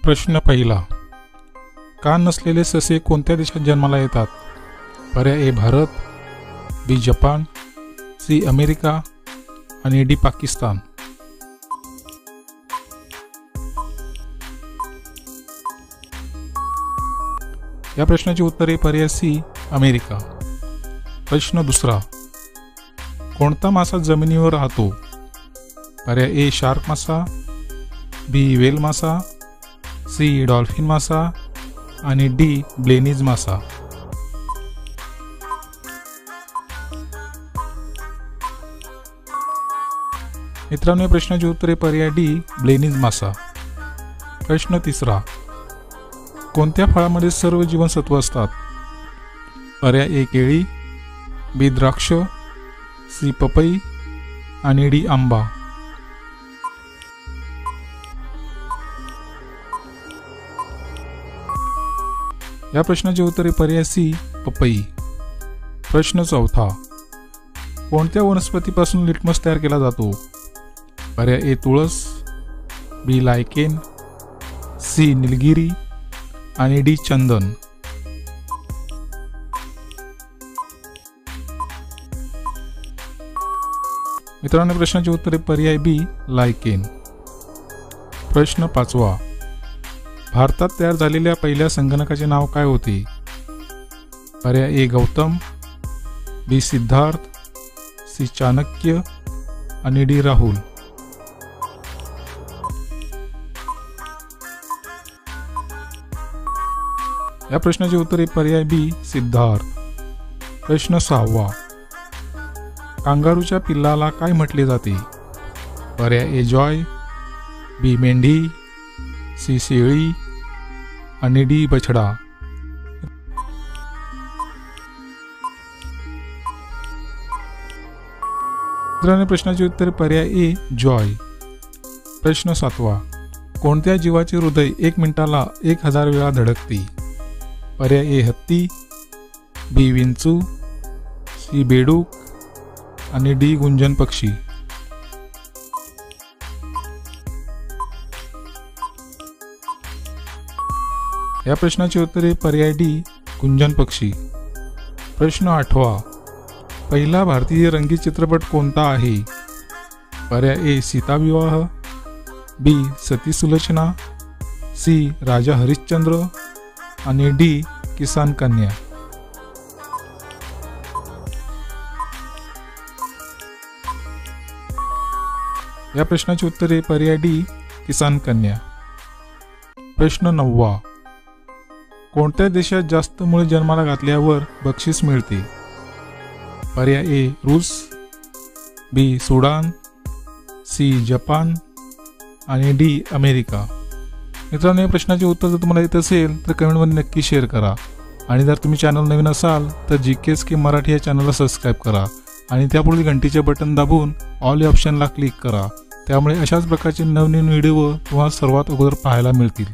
प्रश्न पहिला, कान नसलेले ससे कोणत्या देशात जन्माला येतात? पर्याय ए भारत, बी जपान, सी अमेरिका आणि डी पाकिस्तान. या प्रश्नाचे उत्तर आहे पर्याय सी अमेरिका. प्रश्न दुसरा, कोणता मासा जमिनीवर राहतो? पर्याय ए शार्क मासा, बी वेल मासा, सी डॉल्फिन मासा आणि डी ब्लेनीज मासा. मित्रांनो, या प्रश्नाचे उत्तर आहे पर्याय डी ब्लेनीज मासा. प्रश्न तिसरा, कोणत्या फळामध्ये सर्व जीवनसत्व असतात? पर्याय ए केळी, बी द्राक्ष, सी पपई आणि डी आंबा. या प्रश्नाचे उत्तर आहे पर्याय सी पपई. प्रश्न चौथा, कोणत्या वनस्पतीपासून लिटमस तयार केला जातो? पर्याय ए तुळस, बी लायकेन, सी निलगिरी आणि डी चंदन. मित्रांनो, प्रश्नाचे उत्तर आहे पर्याय बी लायकेन. प्रश्न पाचवा, भारतात तयार झालेल्या पहिल्या संगणकाचे नाव काय होते? पर्याय ए गौतम, बी सिद्धार्थ, सी चाणक्य आणि डी राहुल. या प्रश्नाचे उत्तर आहे पर्याय बी सिद्धार्थ. प्रश्न सहावा, कांगारूच्या पिल्लाला काय म्हटले जाते? पर्याय ए जॉय, बी मेंढी, सी शेळी आणि डी बछडा. मित्रांनो, प्रश्नाचे उत्तर पर्याय ए जॉय. प्रश्न सातवा, कोणत्या जीवाचे हृदय 1 मिनिटाला 1000 वेळा धडकते? पर्याय ए हत्ती, बी विंचू, सी बेडूक आणि डी गुंजन पक्षी. या प्रश्नाचे उत्तर आहे पर्याय डी गुंजन पक्षी. प्रश्न आठवा, पहिला भारतीय रंगीत चित्रपट कोणता आहे? पर्याय ए सीताविवाह, बी सती सुलोचना, सी राजा हरिश्चंद्र आणि डी किसान कन्या. या प्रश्नाचे उत्तर आहे पर्याय डी किसान कन्या. प्रश्न नववा, कोणत्या देशात जास्त मुळे जन्माला घातल्यावर बक्षीस मिळते? पर्याय ए रूस, बी सुडान, सी जपान आणि डी अमेरिका. मित्रांनो, या प्रश्नाचे उत्तर जर तुम्हाला येत असेल तर कमेंटमध्ये नक्की शेअर करा. आणि जर तुम्ही चॅनल नवीन असाल तर GKSK मराठी या चॅनलला सबस्क्राईब करा आणि त्यापुढील घंटीचे बटन दाबून ऑल या ऑप्शनला क्लिक करा. त्यामुळे अशाच प्रकारचे नवनवीन व्हिडिओ तुम्हाला सर्वात अगोदर पाहायला मिळतील.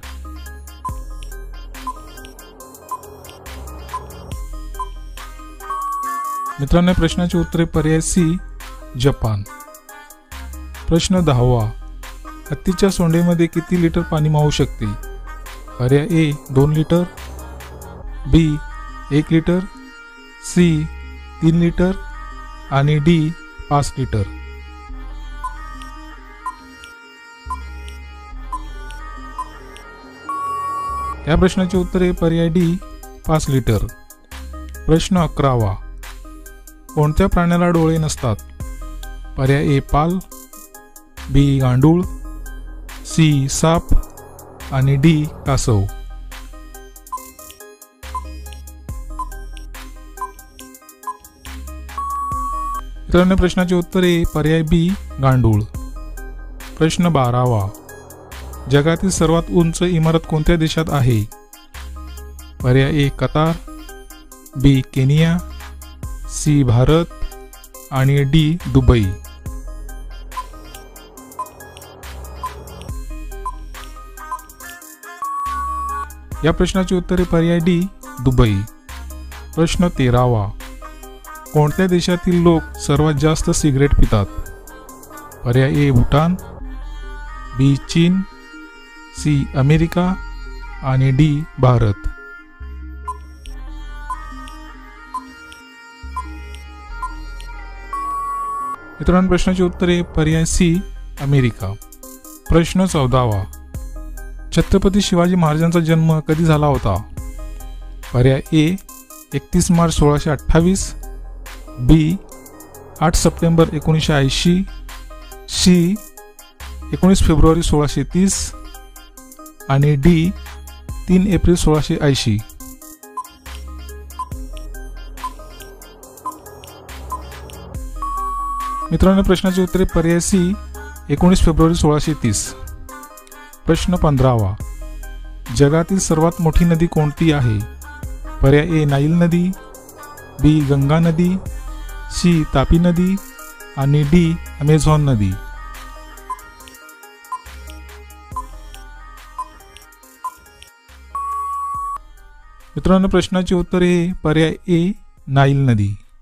मित्रांनो, प्रश्नाचे उत्तर पर्याय सी जपान. प्रश्न 10वा, हत्तीच्या सोंडेमध्ये किती लिटर पाणी मावू शकते? पर्याय ए 2 लिटर, बी 1 लिटर, सी 3 लिटर आणि डी 5 लिटर. या प्रश्नाचे उत्तर आहे पर्याय डी 5 लिटर. प्रश्न 11वा, कोणत्या प्राण्याला डोळे नसतात? पर्याय ए पाल, बी गांडूळ, सी साप आणि डी कासव. मित्रांनो, प्रश्नाचे उत्तर आहे पर्याय बी गांडूळ. प्रश्न 12वा, जगातील सर्वात उंच इमारत कोणत्या देशात आहे? पर्याय ए कतार, बी केनिया, सी भारत आणि डी दुबई. या प्रश्नाचे उत्तर आहे पर्याय डी दुबई. प्रश्न 13वा, कोणत्या देशातील लोक सर्वात जास्त सिगरेट पितात? पर्याय ए भूटान, बी चीन, सी अमेरिका आणि डी भारत. मित्रांनो, प्रश्नाची उत्तरे पर्याय सी अमेरिका. प्रश्न 14वा. छत्रपती शिवाजी महाराजांचा जन्म कधी झाला होता? पर्याय ए 31 मार्च 1628, बी 8 सप्टेंबर 1980, सी 19 फेब्रुवारी 1630 आणि डी 3 एप्रिल 1680. मित्रांनो, प्रश्नाची उत्तरे पर्याय सी 19 फेब्रुवारी 1630. प्रश्न 15वा. जगातील सर्वात मोठी नदी कोणती आहे? पर्याय ए नाईल नदी, बी गंगा नदी, सी तापी नदी आणि डी अमेझॉन नदी. मित्रांनो, प्रश्नाचे उत्तर आहे पर्याय ए नाईल नदी.